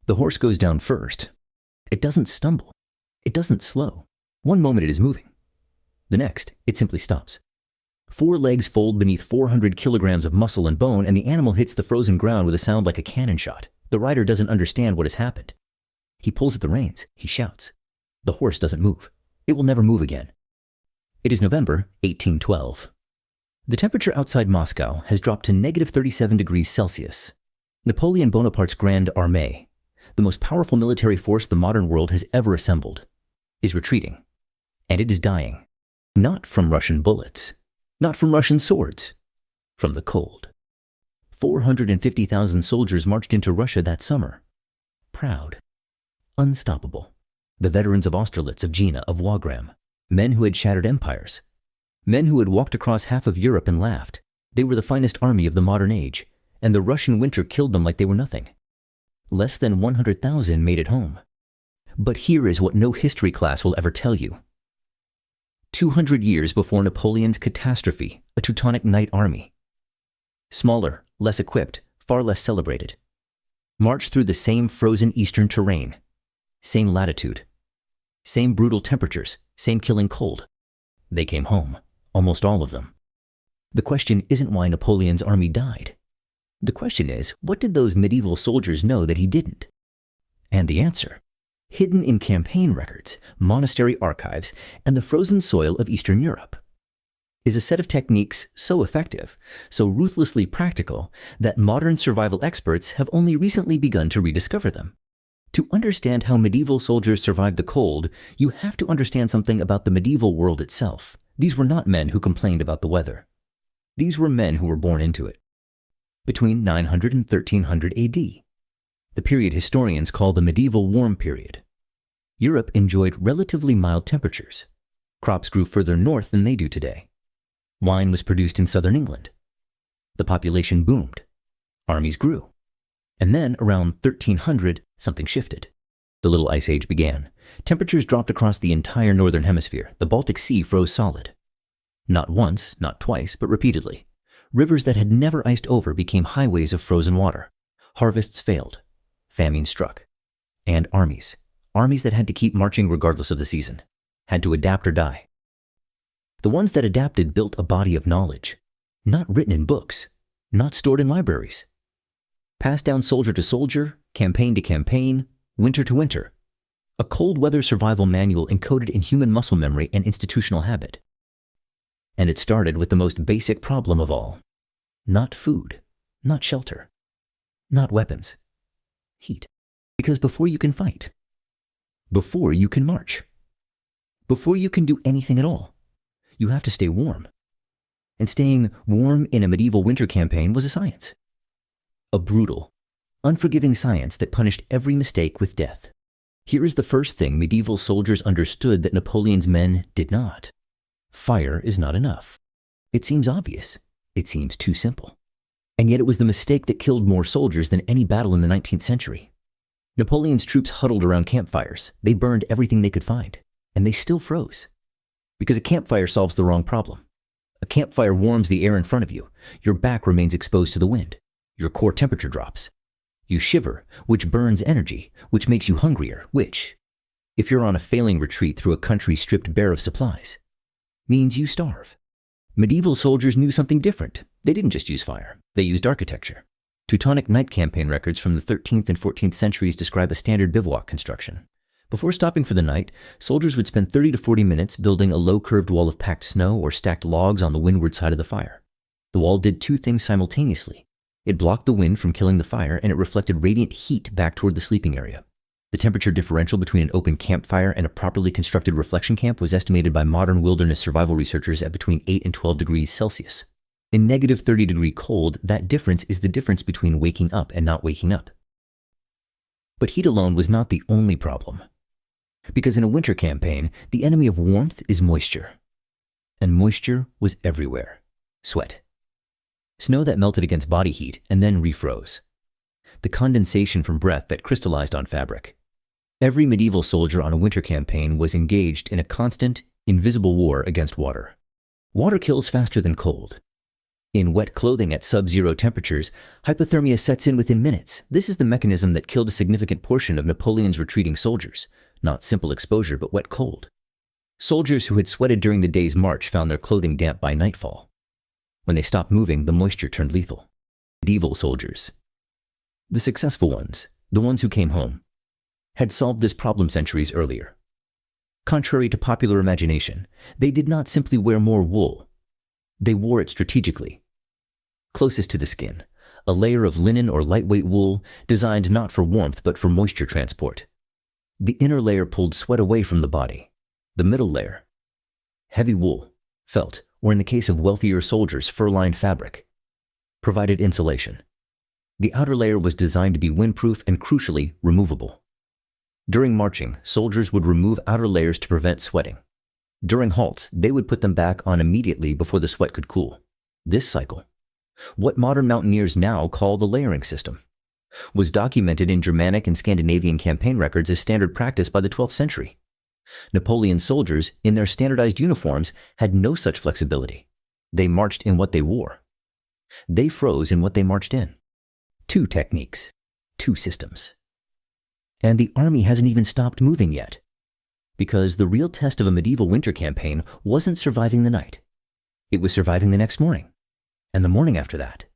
The horse goes down first. It doesn't stumble. It doesn't slow. One moment it is moving. The next, it simply stops. 4 legs fold beneath 400 kilograms of muscle and bone, and the animal hits the frozen ground with a sound like a cannon shot. The rider doesn't understand what has happened. He pulls at the reins. He shouts. The horse doesn't move. It will never move again. It is November 1812. The temperature outside Moscow has dropped to negative 37 degrees Celsius. Napoleon Bonaparte's Grande Armée, the most powerful military force the modern world has ever assembled, is retreating. And it is dying. Not from Russian bullets. Not from Russian swords. From the cold. 450,000 soldiers marched into Russia that summer. Proud. Unstoppable. The veterans of Austerlitz, of Jena, of Wagram. Men who had shattered empires. Men who had walked across half of Europe and laughed. They were the finest army of the modern age, and the Russian winter killed them like they were nothing. Less than 100,000 made it home. But here is what no history class will ever tell you. 200 years before Napoleon's catastrophe, a Teutonic Knight army. Smaller, less equipped, far less celebrated. Marched through the same frozen eastern terrain. Same latitude. Same brutal temperatures, same killing cold. They came home, almost all of them. The question isn't why Napoleon's army died. The question is, what did those medieval soldiers know that he didn't? And the answer, hidden in campaign records, monastery archives, and the frozen soil of Eastern Europe, is a set of techniques so effective, so ruthlessly practical, that modern survival experts have only recently begun to rediscover them. To understand how medieval soldiers survived the cold, you have to understand something about the medieval world itself. These were not men who complained about the weather. These were men who were born into it. Between 900 and 1300 AD, the period historians call the medieval warm period. Europe enjoyed relatively mild temperatures. Crops grew further north than they do today. Wine was produced in southern England. The population boomed. Armies grew. And then, around 1300, something shifted. The Little Ice Age began. Temperatures dropped across the entire northern hemisphere. The Baltic Sea froze solid. Not once, not twice, but repeatedly. Rivers that had never iced over became highways of frozen water. Harvests failed. Famine struck. And armies that had to keep marching regardless of the season, had to adapt or die. The ones that adapted built a body of knowledge, not written in books, not stored in libraries. Passed down soldier to soldier, campaign to campaign, winter to winter. A cold weather survival manual encoded in human muscle memory and institutional habit. And it started with the most basic problem of all. Not food, not shelter, not weapons. Heat. Because before you can fight, before you can march, before you can do anything at all, you have to stay warm. And staying warm in a medieval winter campaign was a science. A brutal, unforgiving science that punished every mistake with death. Here is the first thing medieval soldiers understood that Napoleon's men did not. Fire is not enough. It seems obvious. It seems too simple. And yet it was the mistake that killed more soldiers than any battle in the 19th century. Napoleon's troops huddled around campfires. They burned everything they could find. And they still froze. Because a campfire solves the wrong problem. A campfire warms the air in front of you. Your back remains exposed to the wind. Your core temperature drops. You shiver, which burns energy, which makes you hungrier, which, if you're on a failing retreat through a country stripped bare of supplies, means you starve. Medieval soldiers knew something different. They didn't just use fire. They used architecture. Teutonic Knight campaign records from the 13th and 14th centuries describe a standard bivouac construction. Before stopping for the night, soldiers would spend 30 to 40 minutes building a low-curved wall of packed snow or stacked logs on the windward side of the fire. The wall did two things simultaneously. It blocked the wind from killing the fire, and it reflected radiant heat back toward the sleeping area. The temperature differential between an open campfire and a properly constructed reflection camp was estimated by modern wilderness survival researchers at between 8 and 12 degrees Celsius. In negative 30-degree cold, that difference is the difference between waking up and not waking up. But heat alone was not the only problem. Because in a winter campaign, the enemy of warmth is moisture. And moisture was everywhere. Sweat. Snow that melted against body heat and then refroze. The condensation from breath that crystallized on fabric. Every medieval soldier on a winter campaign was engaged in a constant, invisible war against water. Water kills faster than cold. In wet clothing at sub-zero temperatures, hypothermia sets in within minutes. This is the mechanism that killed a significant portion of Napoleon's retreating soldiers. Not simple exposure, but wet cold. Soldiers who had sweated during the day's march found their clothing damp by nightfall. When they stopped moving, the moisture turned lethal. Medieval soldiers. The successful ones, the ones who came home, had solved this problem centuries earlier. Contrary to popular imagination, they did not simply wear more wool. They wore it strategically. Closest to the skin, a layer of linen or lightweight wool designed not for warmth but for moisture transport. The inner layer pulled sweat away from the body. The middle layer, heavy wool, felt, or in the case of wealthier soldiers, fur-lined fabric, provided insulation. The outer layer was designed to be windproof and, crucially, removable. During marching, soldiers would remove outer layers to prevent sweating. During halts, they would put them back on immediately before the sweat could cool. This cycle, what modern mountaineers now call the layering system, was documented in Germanic and Scandinavian campaign records as standard practice by the 12th century. Napoleon's soldiers, in their standardized uniforms, had no such flexibility. They marched in what they wore. They froze in what they marched in. 2 techniques, 2 systems. And the army hasn't even stopped moving yet. Because the real test of a medieval winter campaign wasn't surviving the night. It was surviving the next morning, and the morning after that.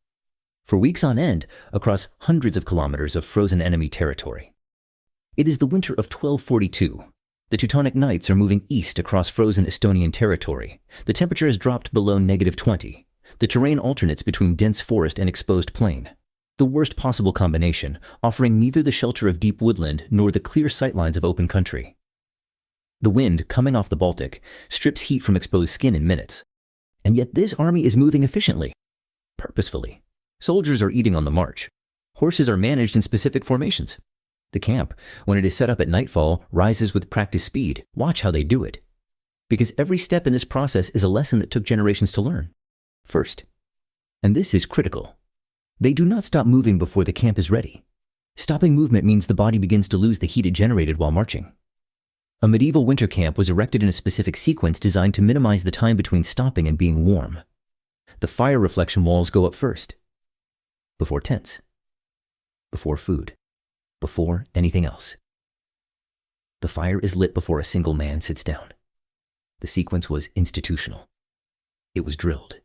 For weeks on end, across hundreds of kilometers of frozen enemy territory. It is the winter of 1242. The Teutonic Knights are moving east across frozen Estonian territory. The temperature has dropped below -20. The terrain alternates between dense forest and exposed plain. The worst possible combination, offering neither the shelter of deep woodland nor the clear sightlines of open country. The wind, coming off the Baltic, strips heat from exposed skin in minutes. And yet this army is moving efficiently, purposefully. Soldiers are eating on the march. Horses are managed in specific formations. The camp, when it is set up at nightfall, rises with practiced speed. Watch how they do it. Because every step in this process is a lesson that took generations to learn. First, and this is critical, they do not stop moving before the camp is ready. Stopping movement means the body begins to lose the heat it generated while marching. A medieval winter camp was erected in a specific sequence designed to minimize the time between stopping and being warm. The fire reflection walls go up first, before tents, before food, before anything else. The fire is lit before a single man sits down. The sequence was institutional. It was drilled.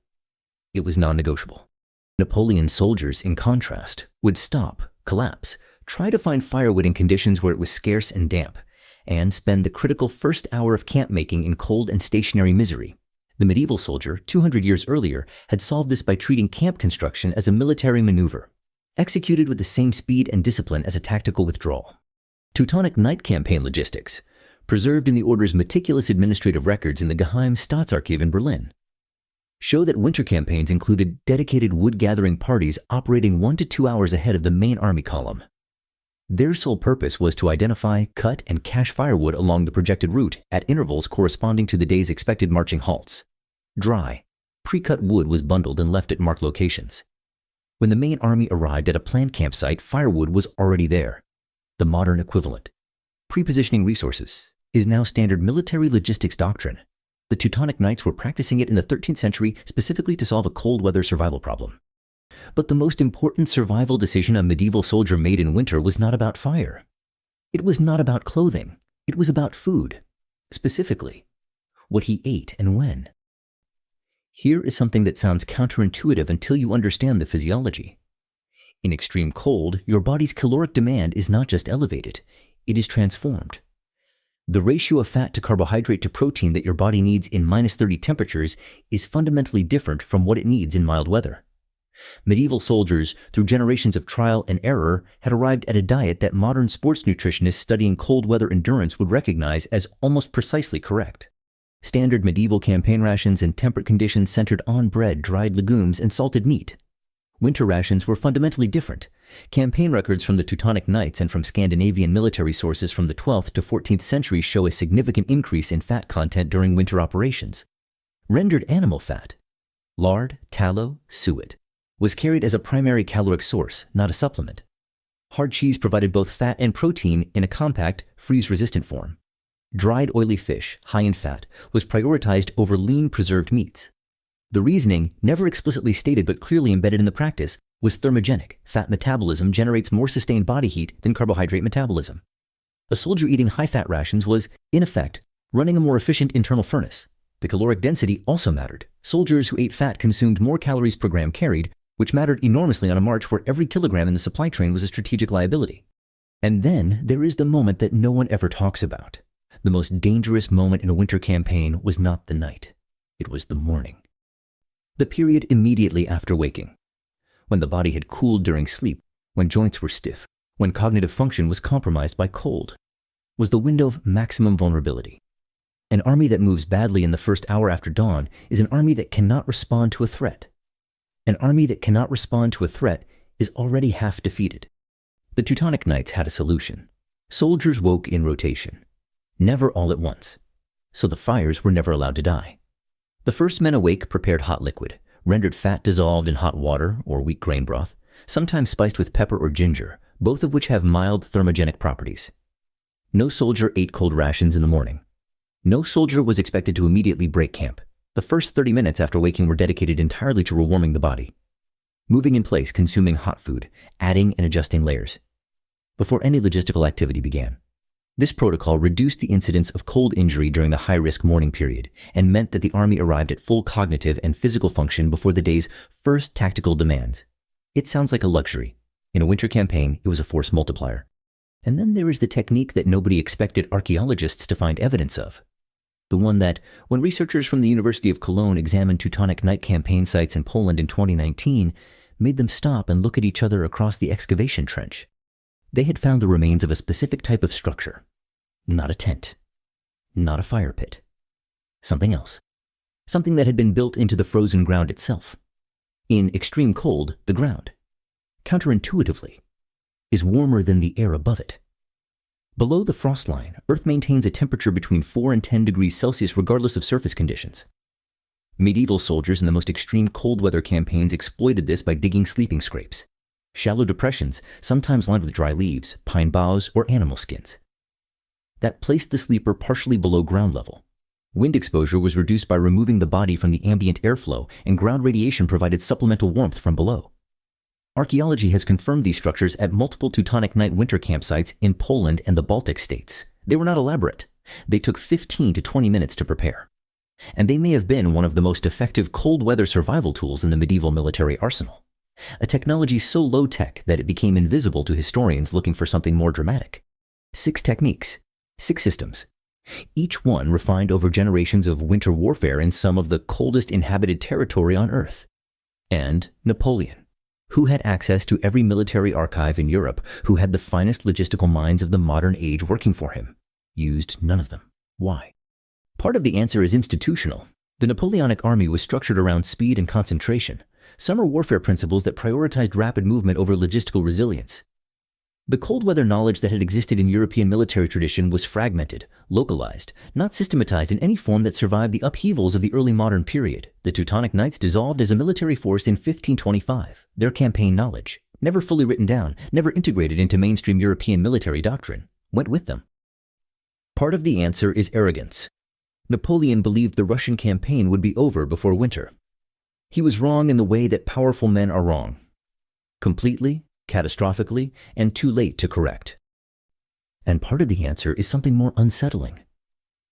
It was non-negotiable. Napoleon's soldiers, in contrast, would stop, collapse, try to find firewood in conditions where it was scarce and damp, and spend the critical first hour of camp making in cold and stationary misery. The medieval soldier, 200 years earlier, had solved this by treating camp construction as a military maneuver, executed with the same speed and discipline as a tactical withdrawal. Teutonic Knight campaign logistics, preserved in the order's meticulous administrative records in the Geheim Staatsarchiv in Berlin, show that winter campaigns included dedicated wood-gathering parties operating 1 to 2 hours ahead of the main army column. Their sole purpose was to identify, cut, and cache firewood along the projected route at intervals corresponding to the day's expected marching halts. Dry, pre-cut wood was bundled and left at marked locations. When the main army arrived at a planned campsite, firewood was already there. The modern equivalent, pre-positioning resources, is now standard military logistics doctrine. The Teutonic Knights were practicing it in the 13th century specifically to solve a cold weather survival problem. But the most important survival decision a medieval soldier made in winter was not about fire. It was not about clothing. It was about food. Specifically, what he ate and when. Here is something that sounds counterintuitive until you understand the physiology. In extreme cold, your body's caloric demand is not just elevated, it is transformed. The ratio of fat to carbohydrate to protein that your body needs in -30 temperatures is fundamentally different from what it needs in mild weather. Medieval soldiers, through generations of trial and error, had arrived at a diet that modern sports nutritionists studying cold weather endurance would recognize as almost precisely correct. Standard medieval campaign rations in temperate conditions centered on bread, dried legumes, and salted meat. Winter rations were fundamentally different. Campaign records from the Teutonic Knights and from Scandinavian military sources from the 12th to 14th centuries show a significant increase in fat content during winter operations. Rendered animal fat, lard, tallow, suet, was carried as a primary caloric source, not a supplement. Hard cheese provided both fat and protein in a compact, freeze-resistant form. Dried oily fish, high in fat, was prioritized over lean preserved meats. The reasoning, never explicitly stated but clearly embedded in the practice, was thermogenic. Fat metabolism generates more sustained body heat than carbohydrate metabolism. A soldier eating high-fat rations was, in effect, running a more efficient internal furnace. The caloric density also mattered. Soldiers who ate fat consumed more calories per gram carried, which mattered enormously on a march where every kilogram in the supply train was a strategic liability. And then there is the moment that no one ever talks about. The most dangerous moment in a winter campaign was not the night. It was the morning. The period immediately after waking. When the body had cooled during sleep, when joints were stiff, when cognitive function was compromised by cold, was the window of maximum vulnerability. An army that moves badly in the first hour after dawn is an army that cannot respond to a threat. An army that cannot respond to a threat is already half defeated. The Teutonic Knights had a solution. Soldiers woke in rotation, never all at once, so the fires were never allowed to die. The first men awake prepared hot liquid, rendered fat dissolved in hot water or weak grain broth, sometimes spiced with pepper or ginger, both of which have mild thermogenic properties. No soldier ate cold rations in the morning. No soldier was expected to immediately break camp. The first 30 minutes after waking were dedicated entirely to rewarming the body, moving in place, consuming hot food, adding and adjusting layers, before any logistical activity began. This protocol reduced the incidence of cold injury during the high-risk morning period and meant that the army arrived at full cognitive and physical function before the day's first tactical demands. It sounds like a luxury. In a winter campaign, it was a force multiplier. And then there is the technique that nobody expected archaeologists to find evidence of. The one that, when researchers from the University of Cologne examined Teutonic Knight campaign sites in Poland in 2019, made them stop and look at each other across the excavation trench. They had found the remains of a specific type of structure. Not a tent. Not a fire pit. Something else. Something that had been built into the frozen ground itself. In extreme cold, the ground, counterintuitively, is warmer than the air above it. Below the frost line, Earth maintains a temperature between 4 and 10 degrees Celsius regardless of surface conditions. Medieval soldiers in the most extreme cold weather campaigns exploited this by digging sleeping scrapes, shallow depressions, sometimes lined with dry leaves, pine boughs, or animal skins, that placed the sleeper partially below ground level. Wind exposure was reduced by removing the body from the ambient airflow, and ground radiation provided supplemental warmth from below. Archaeology has confirmed these structures at multiple Teutonic Knight winter campsites in Poland and the Baltic states. They were not elaborate. They took 15 to 20 minutes to prepare. And they may have been one of the most effective cold weather survival tools in the medieval military arsenal. A technology so low-tech that it became invisible to historians looking for something more dramatic. 6 techniques, 6 systems, each one refined over generations of winter warfare in some of the coldest inhabited territory on Earth. And Napoleon, who had access to every military archive in Europe, who had the finest logistical minds of the modern age working for him, used none of them. Why? Part of the answer is institutional. The Napoleonic army was structured around speed and concentration, summer warfare principles that prioritized rapid movement over logistical resilience. The cold weather knowledge that had existed in European military tradition was fragmented, localized, not systematized in any form that survived the upheavals of the early modern period. The Teutonic Knights dissolved as a military force in 1525. Their campaign knowledge, never fully written down, never integrated into mainstream European military doctrine, went with them. Part of the answer is arrogance. Napoleon believed the Russian campaign would be over before winter. He was wrong in the way that powerful men are wrong. Completely, catastrophically, and too late to correct. And part of the answer is something more unsettling.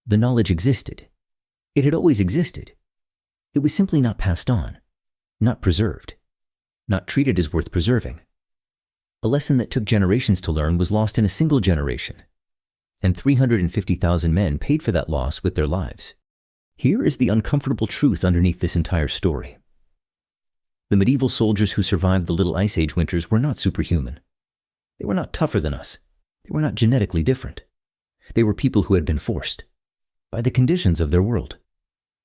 The knowledge existed. It had always existed. It was simply not passed on, not preserved, not treated as worth preserving. A lesson that took generations to learn was lost in a single generation, and 350,000 men paid for that loss with their lives. Here is the uncomfortable truth underneath this entire story. The medieval soldiers who survived the Little Ice Age winters were not superhuman. They were not tougher than us. They were not genetically different. They were people who had been forced, by the conditions of their world,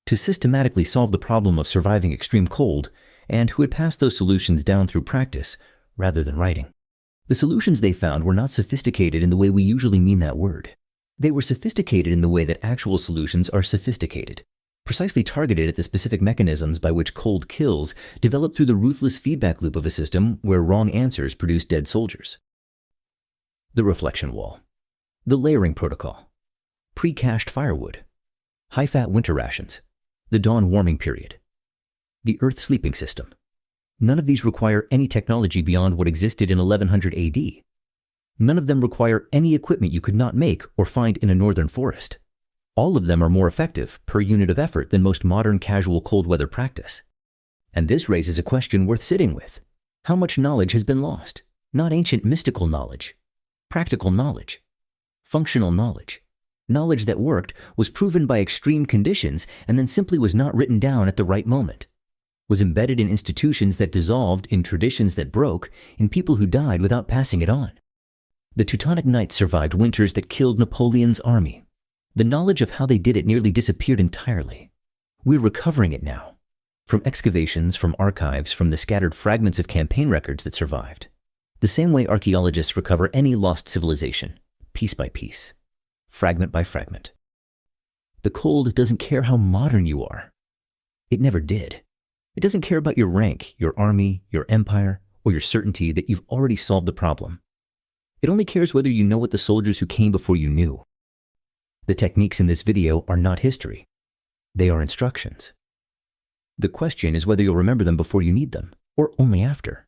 to systematically solve the problem of surviving extreme cold, and who had passed those solutions down through practice rather than writing. The solutions they found were not sophisticated in the way we usually mean that word. They were sophisticated in the way that actual solutions are sophisticated, precisely targeted at the specific mechanisms by which cold kills develop through the ruthless feedback loop of a system where wrong answers produce dead soldiers. The reflection wall, the layering protocol, pre-cached firewood, high-fat winter rations, the dawn warming period. the Earth sleeping system. None of these require any technology beyond what existed in 1100 AD. None of them require any equipment you could not make or find in a northern forest. All of them are more effective per unit of effort than most modern casual cold weather practice. And this raises a question worth sitting with. How much knowledge has been lost? Not ancient mystical knowledge. Practical knowledge. Functional knowledge. Knowledge that worked, was proven by extreme conditions, and then simply was not written down at the right moment. Was embedded in institutions that dissolved, in traditions that broke, in people who died without passing it on. The Teutonic Knights survived winters that killed Napoleon's army. The knowledge of how they did it nearly disappeared entirely. We're recovering it now. From excavations, from archives, from the scattered fragments of campaign records that survived. The same way archaeologists recover any lost civilization, piece by piece, fragment by fragment. The cold doesn't care how modern you are. It never did. It doesn't care about your rank, your army, your empire, or your certainty that you've already solved the problem. It only cares whether you know what the soldiers who came before you knew. The techniques in this video are not history. They are instructions. The question is whether you'll remember them before you need them, or only after.